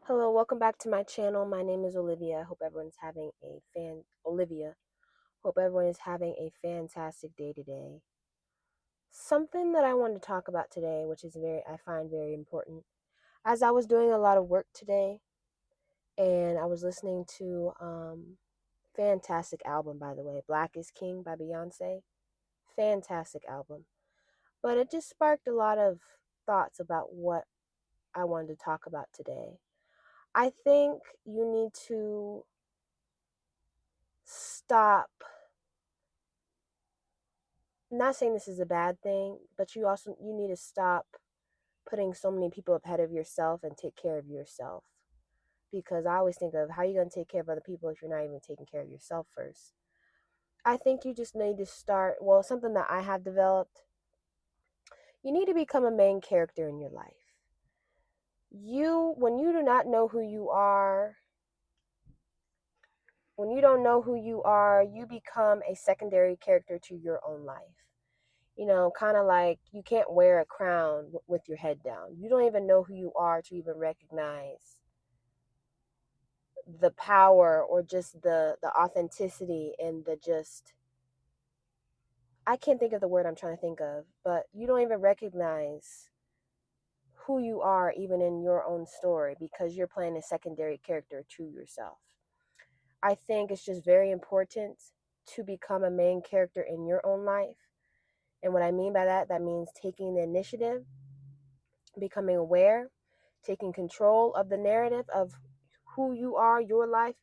Hello, welcome back to my channel. My name is Olivia. I hope everyone's having Olivia. Hope everyone is having a fantastic day today. Something that I wanted to talk about today, which is I find very important. As I was doing a lot of work today and I was listening to fantastic album, by the way, Black is King by Beyonce. Fantastic album. But it just sparked a lot of thoughts about what I wanted to talk about today. I think you need to stop. I'm not saying this is a bad thing, but you need to stop putting so many people ahead of yourself and take care of yourself. Because I always think of how you going to take care of other people if you're not even taking care of yourself first. I think you just need to start, well, something that I have developed. You need to become a main character in your life. When you do not know who you are, when you don't know who you are, you become a secondary character to your own life. Kind of like you can't wear a crown with your head down. You don't even know who you are to even recognize the power or just the authenticity and the just I can't think of the word I'm trying to think of, but you don't even recognize who you are even in your own story because you're playing a secondary character to yourself. I think it's just very important to become a main character in your own life. And what I mean by that, that means taking the initiative, becoming aware, taking control of the narrative of who you are, your life,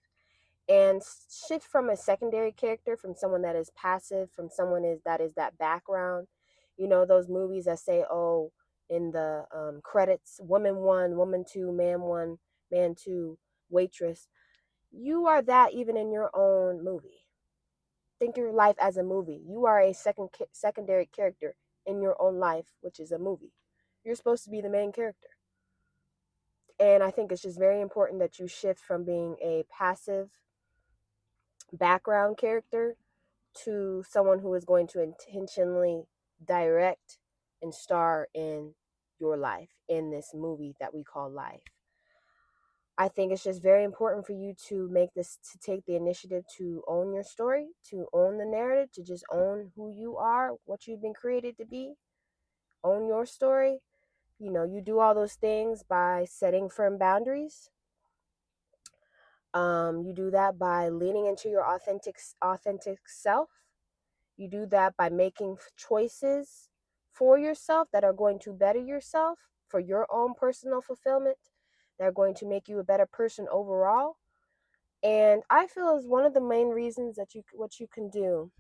and shift from a secondary character, from someone that is passive, from someone that is that background. Those movies that say, oh, in the credits, woman one, woman two, man one, man two, waitress. You are that even in your own movie. Think of your life as a movie. You are a secondary character in your own life, which is a movie. You're supposed to be the main character. And I think it's just very important that you shift from being a passive background character to someone who is going to intentionally direct and star in your life, in this movie that we call life. I think it's just very important for you to take the initiative to own your story, to own the narrative, to just own who you are, what you've been created to be, own your story. You do all those things by setting firm boundaries. You do that by leaning into your authentic self. You do that by making choices for yourself that are going to better yourself for your own personal fulfillment, that are going to make you a better person overall. And I feel is one of the main reasons that what you can do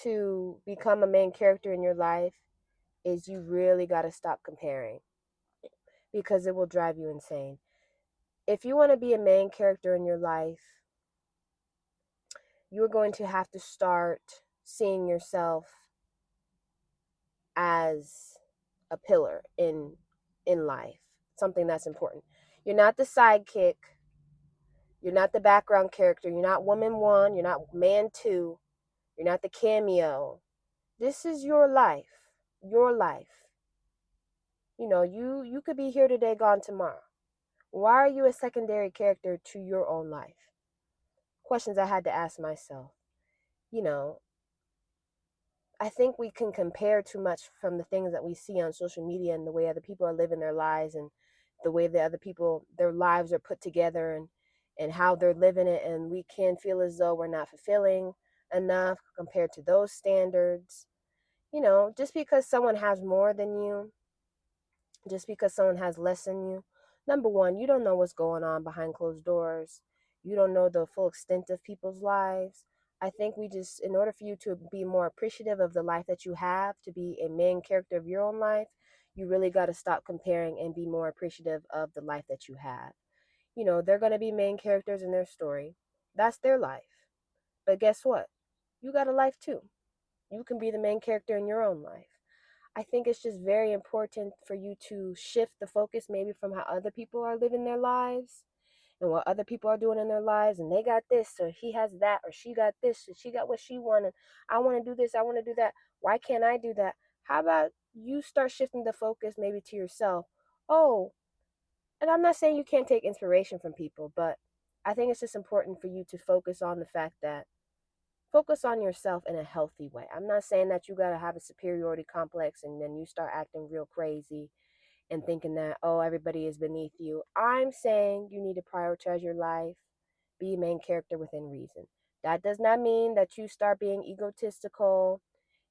to become a main character in your life is you really got to stop comparing because it will drive you insane. If you want to be a main character in your life, you're going to have to start seeing yourself as a pillar in life, something that's important. You're not the sidekick, you're not the background character, you're not woman one, you're not man two, you're not the cameo. This is your life. Your life. You could be here today, gone tomorrow. Why are you a secondary character to your own life? Questions I had to ask myself. You know, I think we can compare too much from the things that we see on social media and the way other people are living their lives and the way the other people, their lives are put together and how they're living it. And we can feel as though we're not fulfilling enough compared to those standards. Just because someone has more than you, just because someone has less than you, number one, you don't know what's going on behind closed doors. You don't know the full extent of people's lives. I think in order for you to be more appreciative of the life that you have, to be a main character of your own life, you really got to stop comparing and be more appreciative of the life that you have. They're going to be main characters in their story. That's their life. But guess what? You got a life too. You can be the main character in your own life. I think it's just very important for you to shift the focus maybe from how other people are living their lives and what other people are doing in their lives, and they got this or he has that or she got this or she got what she wanted. I want to do this, I want to do that. Why can't I do that? How about you start shifting the focus maybe to yourself? Oh, And I'm not saying you can't take inspiration from people, but I think it's just important for you to focus on the fact that focus on yourself in a healthy way. I'm not saying that you got to have a superiority complex and then you start acting real crazy and thinking that, oh, everybody is beneath you. I'm saying you need to prioritize your life, be a main character within reason. That does not mean that you start being egotistical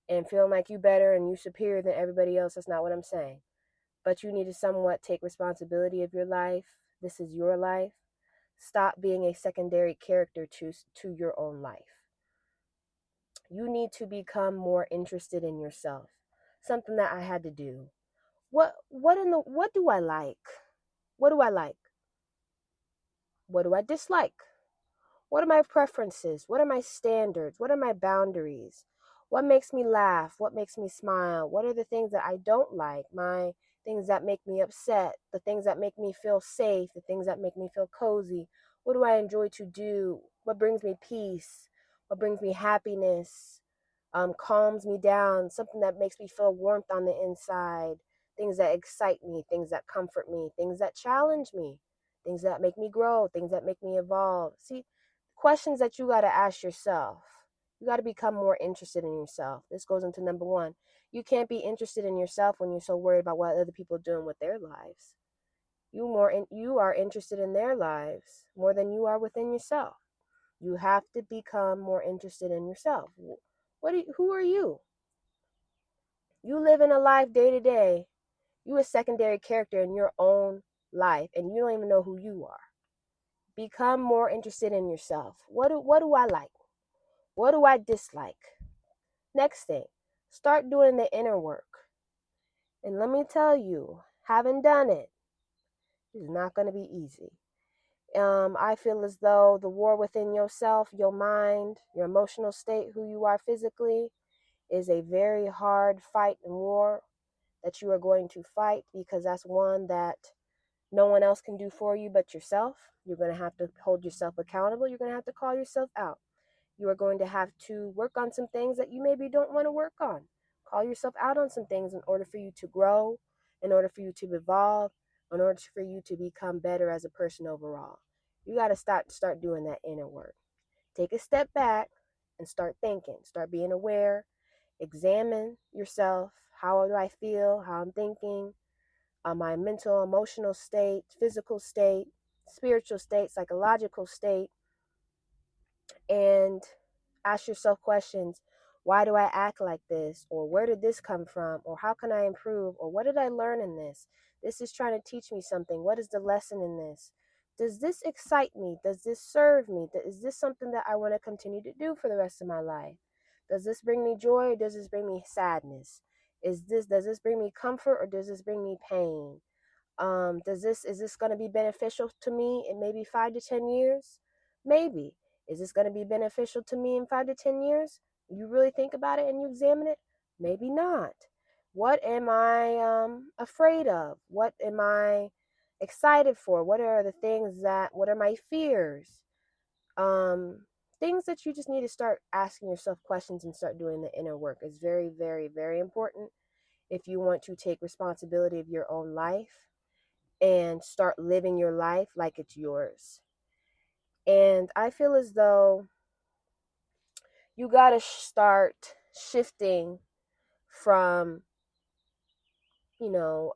and feeling like you better and you superior than everybody else. That's not what I'm saying. But you need to somewhat take responsibility of your life. This is your life. Stop being a secondary character to your own life. You need to become more interested in yourself. Something that I had to do. What do I like? What do I like? What do I dislike? What are my preferences? What are my standards? What are my boundaries? What makes me laugh? What makes me smile? What are the things that I don't like? My things that make me upset, the things that make me feel safe, the things that make me feel cozy. What do I enjoy to do? What brings me peace? What brings me happiness? Calms me down, something that makes me feel warmth on the inside, things that excite me, things that comfort me, things that challenge me, things that make me grow, things that make me evolve. See, questions that you got to ask yourself. You got to become more interested in yourself. This goes into number one. You can't be interested in yourself when you're so worried about what other people are doing with their lives. You are interested in their lives more than you are within yourself. You have to become more interested in yourself. Who are you? You live in a life day to day. You a secondary character in your own life and you don't even know who you are. Become more interested in yourself. What do I like? What do I dislike? Next thing, start doing the inner work. And let me tell you, having done it is not going to be easy. I feel as though the war within yourself, your mind, your emotional state, who you are physically, is a very hard fight and war that you are going to fight because that's one that no one else can do for you but yourself. You're going to have to hold yourself accountable. You're going to have to call yourself out. You are going to have to work on some things that you maybe don't want to work on. Call yourself out on some things in order for you to grow, in order for you to evolve, in order for you to become better as a person overall. You got to start doing that inner work. Take a step back and start thinking. Start being aware. Examine yourself. How do I feel? How I'm thinking? My mental, emotional state, physical state, spiritual state, psychological state, and ask yourself questions. Why do I act like this? Or where did this come from? Or how can I improve? Or what did I learn in this? This is trying to teach me something. What is the lesson in this? Does this excite me? Does this serve me? Is this something that I want to continue to do for the rest of my life? Does this bring me joy or does this bring me sadness? Does this bring me comfort or does this bring me pain? Is this going to be beneficial to me in maybe 5 to 10 years? Maybe. Is this going to be beneficial to me in 5 to 10 years? You really think about it and you examine it? Maybe not. What am I afraid of? What am I excited for? What are my fears? Um, Things that you just need to start asking yourself questions and start doing the inner work is very, very, very important if you want to take responsibility of your own life and start living your life like it's yours. And I feel as though you got to start shifting from, you know,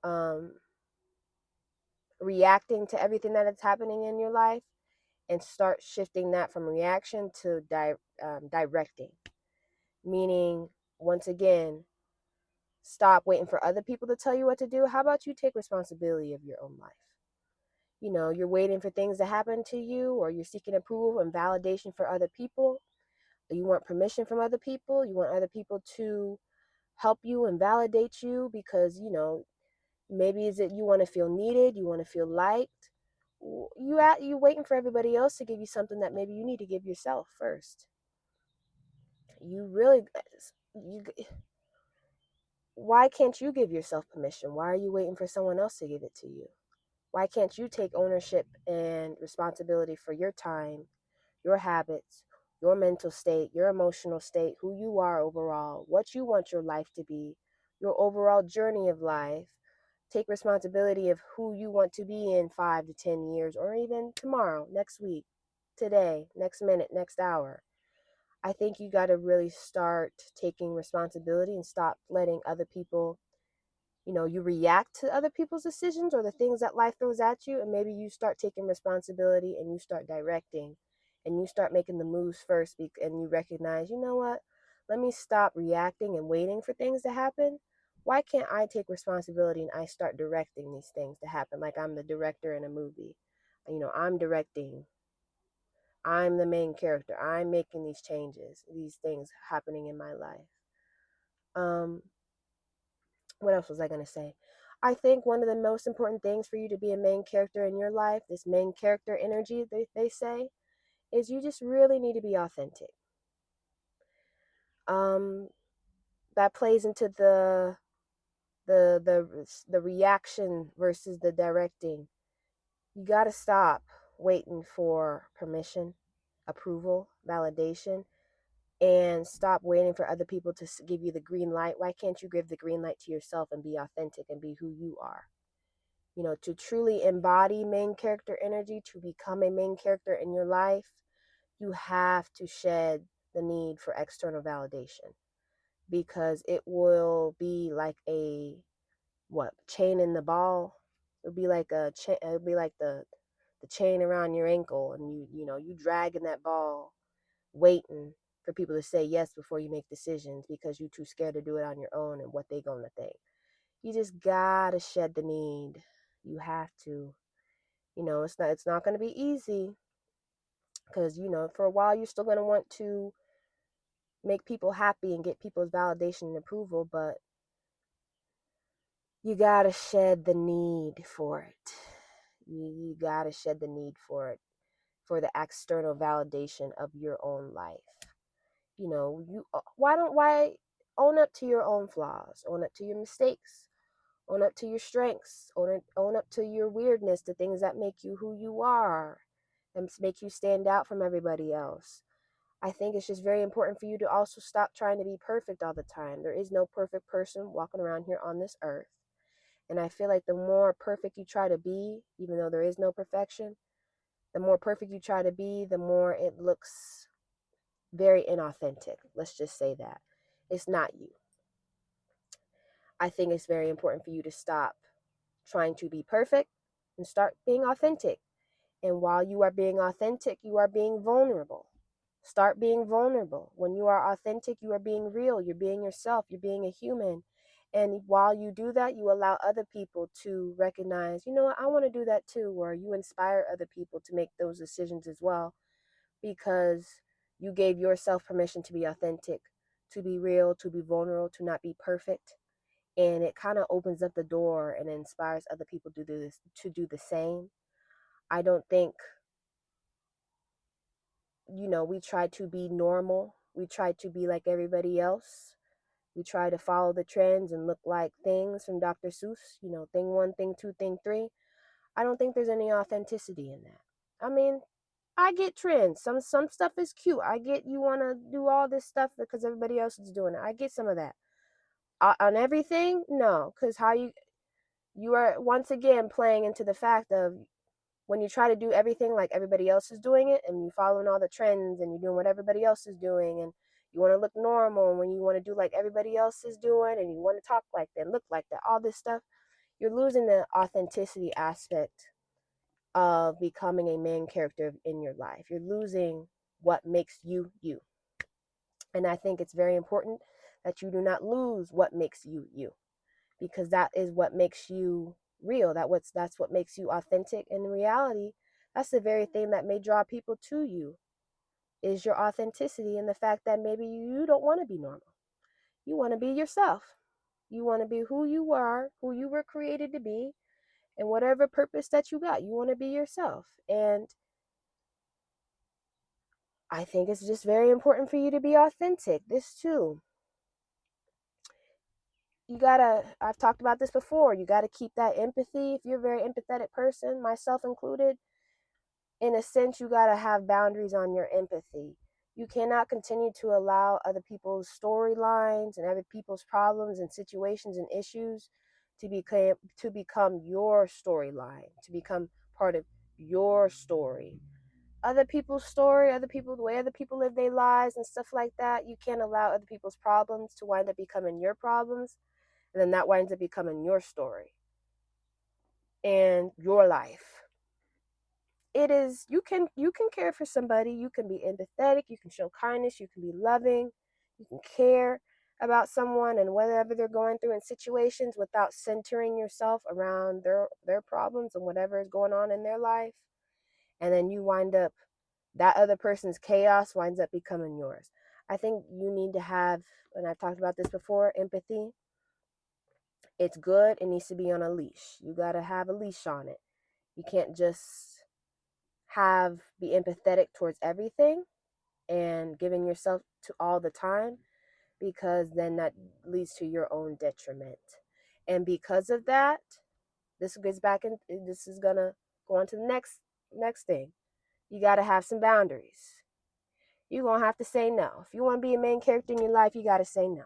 reacting to everything that is happening in your life and start shifting that from reaction to directing. Meaning, once again, stop waiting for other people to tell you what to do. How about you take responsibility of your own life? You're waiting for things to happen to you or you're seeking approval and validation for other people. You want permission from other people. You want other people to help you and validate you because, maybe is it you want to feel needed, you want to feel liked. You waiting for everybody else to give you something that maybe you need to give yourself first. You really you Why can't you give yourself permission? Why are you waiting for someone else to give it to you? Why can't you take ownership and responsibility for your time, your habits, your mental state, your emotional state, who you are overall, what you want your life to be, your overall journey of life, Take responsibility of who you want to be in 5 to 10 years, or even tomorrow, next week, today, next minute, next hour. I think you got to really start taking responsibility and stop letting other people, you react to other people's decisions or the things that life throws at you. And maybe you start taking responsibility and you start directing and you start making the moves first, and you recognize, you know what? Let me stop reacting and waiting for things to happen. Why can't I take responsibility and I start directing these things to happen? Like I'm the director in a movie. I'm directing. I'm the main character. I'm making these changes, these things happening in my life. Um, what else was I going to say? I think one of the most important things for you to be a main character in your life, this main character energy, they say, is you just really need to be authentic. Um, that plays into the reaction versus the directing. You got to stop waiting for permission, approval, validation, and stop waiting for other people to give you the green light. Why can't you give the green light to yourself and be authentic and be who you are? To truly embody main character energy, to become a main character in your life, you have to shed the need for external validation, because it will be like a chain in the ball. It'll be like a chain. It'll be like the chain around your ankle, and you dragging that ball, waiting for people to say yes before you make decisions because you're too scared to do it on your own and what they gonna think. You just gotta shed the need. You have to. It's not gonna be easy, because for a while you're still gonna want to make people happy and get people's validation and approval, but you gotta shed the need for it. You gotta shed the need for it, for the external validation of your own life. You why own up to your own flaws, own up to your mistakes, own up to your strengths, own up to your weirdness, the things that make you who you are and make you stand out from everybody else. I think it's just very important for you to also stop trying to be perfect all the time. There is no perfect person walking around here on this earth. And I feel like the more perfect you try to be, even though there is no perfection, the more perfect you try to be, the more it looks very inauthentic. Let's just say that. It's not you. I think it's very important for you to stop trying to be perfect and start being authentic. And while you are being authentic, you are being vulnerable. Start being vulnerable. When you are authentic, you are being real. You're being yourself. You're being a human. And while you do that, you allow other people to recognize, you know what, I want to do that too. Or you inspire other people to make those decisions as well, because you gave yourself permission to be authentic, to be real, to be vulnerable, to not be perfect. And it kind of opens up the door and inspires other people to do the same. I don't think, we try to be normal. We try to be like everybody else. We try to follow the trends and look like things from Dr. Seuss, thing one, thing two, thing three. I don't think there's any authenticity in that. I mean, I get trends. Some stuff is cute. I get you want to do all this stuff because everybody else is doing it. I get some of that. On everything, no, because how you are once again playing into the fact of, when you try to do everything like everybody else is doing it, and you following all the trends and you're doing what everybody else is doing, and you want to look normal, and when you want to do like everybody else is doing, and you want to talk like that, look like that, all this stuff, you're losing the authenticity aspect of becoming a main character in your life. You're losing what makes you you. And I think it's very important that you do not lose what makes you you, because that is what makes you real. That's what makes you authentic. In reality, that's the very thing that may draw people to you, is your authenticity, and the fact that maybe you don't want to be normal. You want to be yourself. You want to be who you are, who you were created to be, and whatever purpose that you got, you want to be yourself. And I think it's just very important for you to be authentic. This too. I've talked about this before, you gotta keep that empathy. If you're a very empathetic person, myself included, in a sense, you gotta have boundaries on your empathy. You cannot continue to allow other people's storylines and other people's problems and situations and issues to become your storyline, to become part of your story. Other people's story, the way other people live their lives and stuff like that, you can't allow other people's problems to wind up becoming your problems, and then that winds up becoming your story and your life. It is, you can care for somebody, you can be empathetic, you can show kindness, you can be loving, you can care about someone and whatever they're going through in situations without centering yourself around their problems and whatever is going on in their life. And then you wind up, that other person's chaos winds up becoming yours. I think you need to have, and I've talked about this before, empathy. It's good. It needs to be on a leash. You got to have a leash on it. You can't just be empathetic towards everything and giving yourself to all the time, because then that leads to your own detriment. And because of that, this is gonna go on to the next thing. You got to have some boundaries. You're gonna have to say no. If you want to be a main character in your life, you got to say no.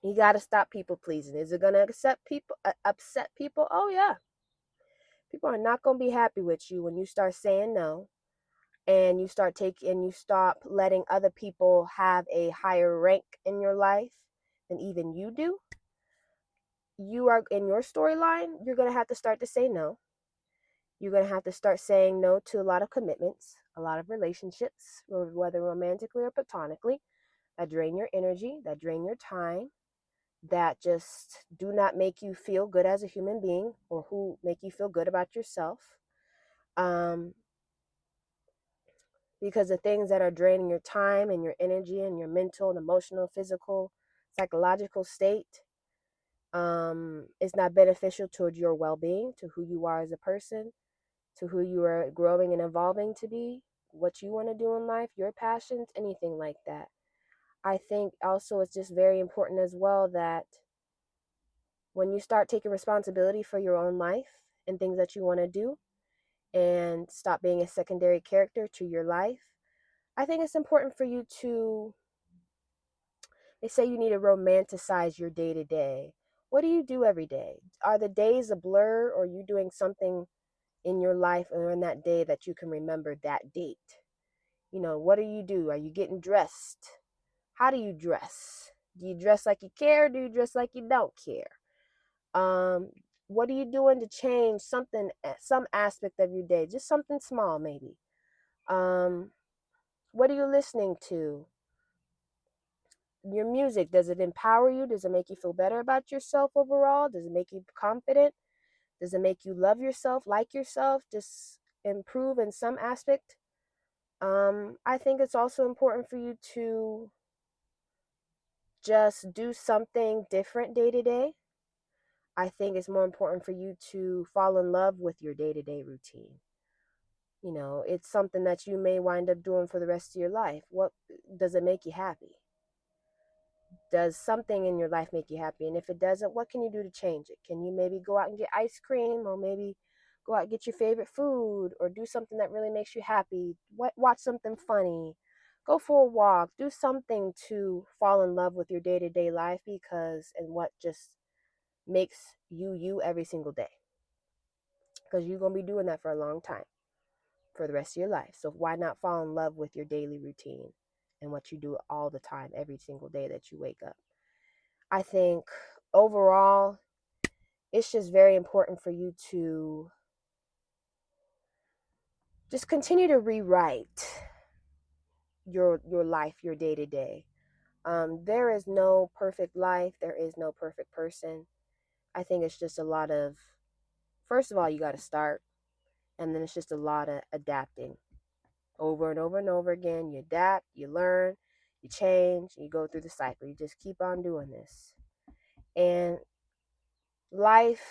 You got to stop people pleasing. Is it gonna upset people? Oh yeah. People are not gonna be happy with you when you start saying no, and you stop letting other people have a higher rank in your life than even you do. You are in your storyline, you're going to have to start to say no. You're going to have to start saying no to a lot of commitments, a lot of relationships, whether romantically or platonically, that drain your energy, that drain your time, that just do not make you feel good as a human being, or who make you feel good about yourself. Um, because the things that are draining your time and your energy and your mental and emotional, physical, psychological state, is not beneficial towards your well-being, to who you are as a person, to who you are growing and evolving to be, what you want to do in life, your passions, anything like that. I think also it's just very important as well that when you start taking responsibility for your own life and things that you want to do, and stop being a secondary character to your life, I think it's important for you to, they say you need to romanticize your day to day. What do you do every day? Are the days a blur, or are you doing something in your life or in that day that you can remember that date? What do you do? Are you getting dressed? How do you dress? Do you dress like you care? Or do you dress like you don't care? Um, what are you doing to change something, some aspect of your day? Just something small, maybe. Um, what are you listening to? Your music, does it empower you? Does it make you feel better about yourself overall? Does it make you confident? Does it make you love yourself, like yourself, just improve in some aspect? I think it's also important for you to just do something different day to day. I think it's more important for you to fall in love with your day to day routine. It's something that you may wind up doing for the rest of your life. What does it make you happy? Does something in your life make you happy? And if it doesn't, what can you do to change it? Can you maybe go out and get ice cream, or maybe go out and get your favorite food, or do something that really makes you happy? Watch something funny, go for a walk, do something to fall in love with your day-to-day life, because and what just makes you every single day, because you're going to be doing that for a long time, for the rest of your life. So why not fall in love with your daily routine and what you do all the time, every single day that you wake up? I think overall, it's just very important for you to just continue to rewrite your life, your day to day. There is no perfect life. There is no perfect person. I think it's just a lot of, first of all, you got to start, and then it's just a lot of adapting over and over and over again. You adapt, you learn, you change, you go through the cycle. You just keep on doing this. And life,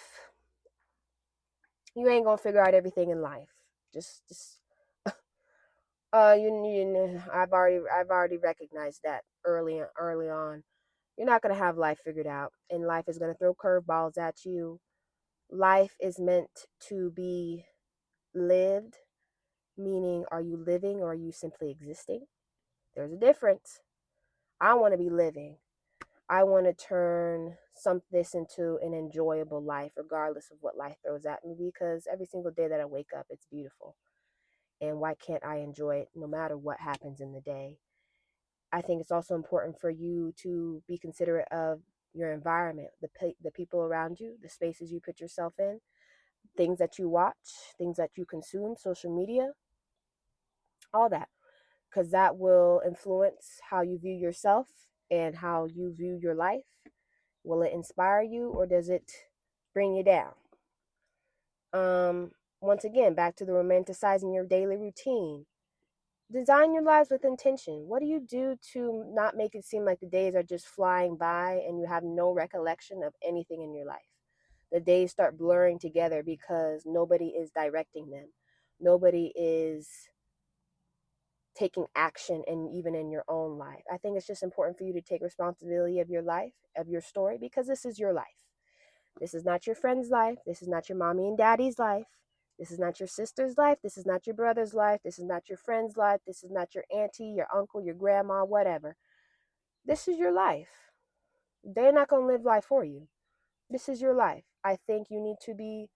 you ain't gonna figure out everything in life. Just I've already recognized that early on. You're not gonna have life figured out, and life is gonna throw curveballs at you. Life is meant to be lived, meaning, are you living or are you simply existing? There's a difference. I want to be living. I want to turn this into an enjoyable life, regardless of what life throws at me, because every single day that I wake up, it's beautiful. And why can't I enjoy it no matter what happens in the day? I think it's also important for you to be considerate of your environment, the people around you, the spaces you put yourself in, things that you watch, things that you consume, social media, all that, because that will influence how you view yourself and how you view your life. Will it inspire you or does it bring you down? Um, Once again, back to the romanticizing your daily routine. Design your lives with intention. What do you do to not make it seem like the days are just flying by and you have no recollection of anything in your life? The days start blurring together because nobody is directing them. Nobody is taking action, and even in your own life. I think it's just important for you to take responsibility of your life, of your story, because this is your life. This is not your friend's life. This is not your mommy and daddy's life. This is not your sister's life. This is not your brother's life. This is not your friend's life. This is not your auntie, your uncle, your grandma, whatever. This is your life. They're not going to live life for you. This is your life. I think you need to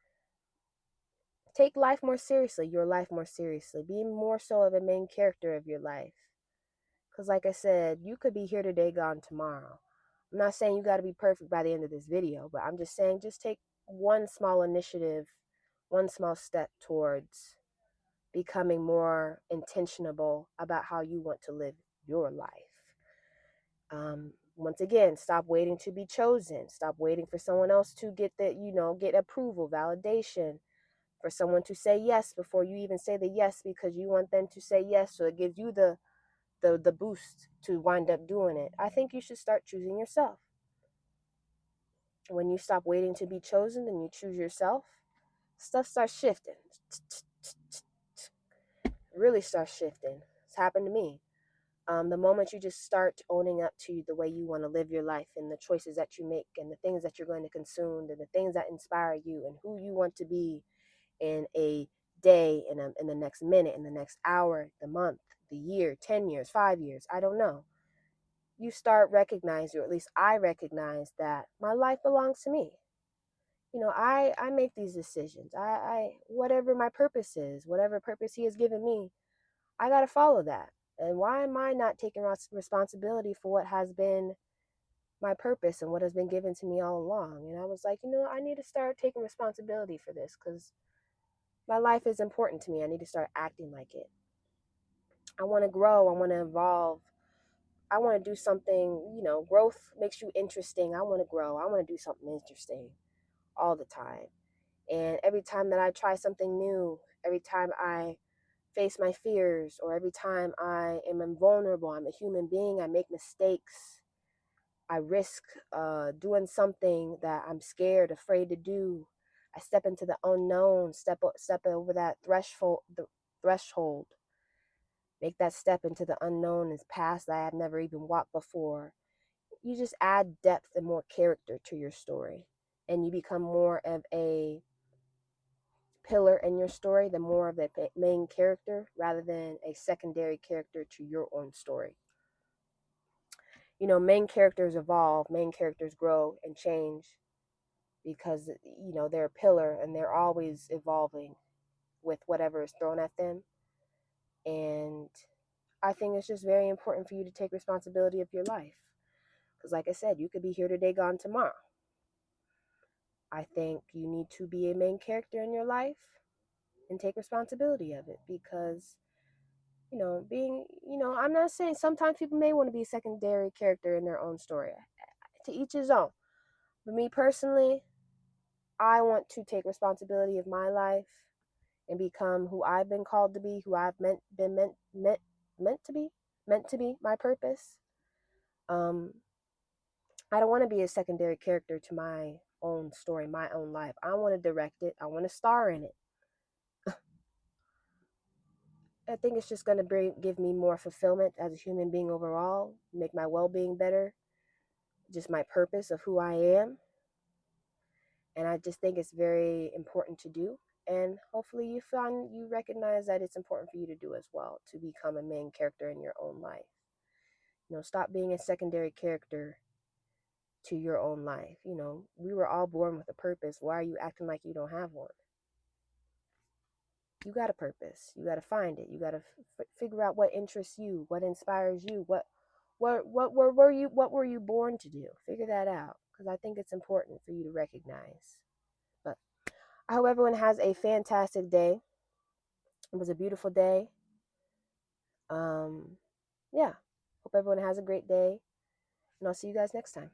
take life more seriously, your life more seriously. Be more so of a main character of your life. Because, like I said, you could be here today, gone tomorrow. I'm not saying you got to be perfect by the end of this video, but I'm just saying just take one small initiative, one small step towards becoming more intentional about how you want to live your life. Once again, stop waiting to be chosen. Stop waiting for someone else to get approval, validation, for someone to say yes before you even say the yes, because you want them to say yes, so it gives you the boost to wind up doing it. I think you should start choosing yourself. When you stop waiting to be chosen and you choose yourself, stuff starts shifting. It really starts shifting. It's happened to me. The moment you just start owning up to the way you want to live your life and the choices that you make and the things that you're going to consume and the things that inspire you and who you want to be in a day, in the next minute, in the next hour, the month, the year, 10 years, 5 years, I don't know. You start recognizing, or at least I recognize, that my life belongs to me. I make these decisions. I whatever my purpose is, whatever purpose he has given me, I got to follow that. And why am I not taking responsibility for what has been my purpose and what has been given to me all along? And I was like, I need to start taking responsibility for this, because my life is important to me. I need to start acting like it. I want to grow. I want to evolve. I want to do something. Growth makes you interesting. I want to grow. I want to do something interesting all the time. And every time that I try something new, every time I face my fears, or every time I am invulnerable, I'm a human being, I make mistakes, I risk doing something that I'm scared, afraid to do. I step into the unknown, step over that threshold, make that step into the unknown and past that I have never even walked before. You just add depth and more character to your story, and you become more of a pillar in your story, the more of the main character rather than a secondary character to your own story. Main characters evolve, main characters grow and change because, they're a pillar and they're always evolving with whatever is thrown at them. And I think it's just very important for you to take responsibility of your life. Because, like I said, you could be here today, gone tomorrow. I think you need to be a main character in your life and take responsibility of it, because I'm not saying, sometimes people may want to be a secondary character in their own story. To each his own. But me personally, I want to take responsibility of my life and become who I've been called to be, who I've meant to be, my purpose. I don't want to be a secondary character to my own story, my own life. I want to direct it. I want to star in it. I think it's just going to give me more fulfillment as a human being overall, make my well-being better, just my purpose of who I am. And I just think it's very important to do. And hopefully you recognize that it's important for you to do as well, to become a main character in your own life. Stop being a secondary character to your own life. You know, we were all born with a purpose. Why are you acting like you don't have one? You got a purpose. You got to find it. You got to figure out what interests you, what inspires you, what were you born to do? Figure that out, because I think it's important for you to recognize. But I hope everyone has a fantastic day. It was a beautiful day. Yeah. Hope everyone has a great day, and I'll see you guys next time.